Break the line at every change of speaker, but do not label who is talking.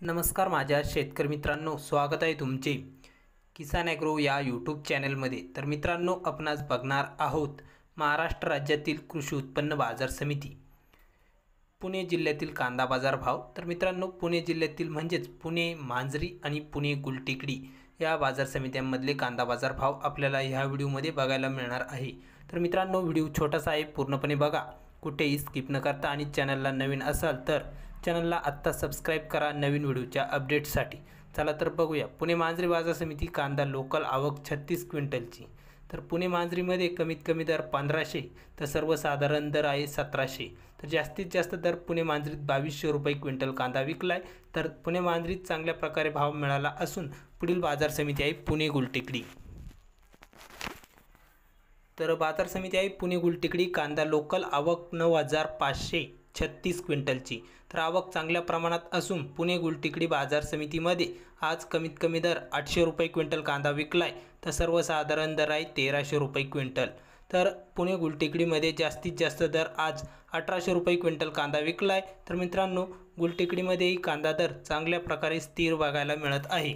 नमस्कार माझ्या शेतकरी मित्रांनो, स्वागत आहे तुमचे किसान ॲग्रो या यूट्यूब चॅनलमध्ये। तर मित्रांनो, आपण आज बघणार आहोत महाराष्ट्र राज्यातील कृषी उत्पन्न बाजार समिती पुणे जिल्ह्यातील कांदा बाजार भाव। तर मित्रांनो, पुणे जिल्ह्यातील म्हणजेच पुणे मांजरी आणि पुणे गुलटेकडी या बाजार समित्यांमधले कांदा बाजार भाव आपल्याला ह्या व्हिडिओमध्ये बघायला मिळणार आहे। तर मित्रांनो, व्हिडिओ छोटासा आहे, पूर्णपणे बघा, कुठेही स्किप न करता। आणि चॅनलला नवीन असाल तर चॅनलला आत्ता सबस्क्राइब करा नवीन व्हिडिओच्या अपडेट्ससाठी। चला तर बघूया। पुणे मांजरी बाजार समिती कांदा लोकल आवक 36 क्विंटलची। तर पुणे मांजरीमध्ये कमीत कमी दर 1500, तर सर्वसाधारण दर आहे 1700। तर जास्तीत जास्त दर पुणे मांजरीत 2200 रुपये क्विंटल कांदा विकलाय। तर पुणे मांजरीत चांगल्या प्रकारे भाव मिळाला असून पुढील बाजार समिती आहे पुणे गुलटेकडी। तर बाजार समिती आहे पुणे गुलटेकडी, कांदा लोकल आवक 9536 क्विंटलची। तर आवक चांगल्या प्रमाणात असून पुणे गुलटेकडी बाजार समितीमध्ये आज कमीत कमी दर 800 रुपये क्विंटल कांदा विकलाय। तर सर्वसाधारण दर आहे 1300 रुपये क्विंटल। तर पुणे गुलटेकडीमध्ये जास्तीत जास्त दर आज 1800 रुपये क्विंटल कांदा विकलाय। तर मित्रांनो, गुलटेकडीमध्येही कांदा दर चांगल्या प्रकारे स्थिर बघायला मिळत आहे।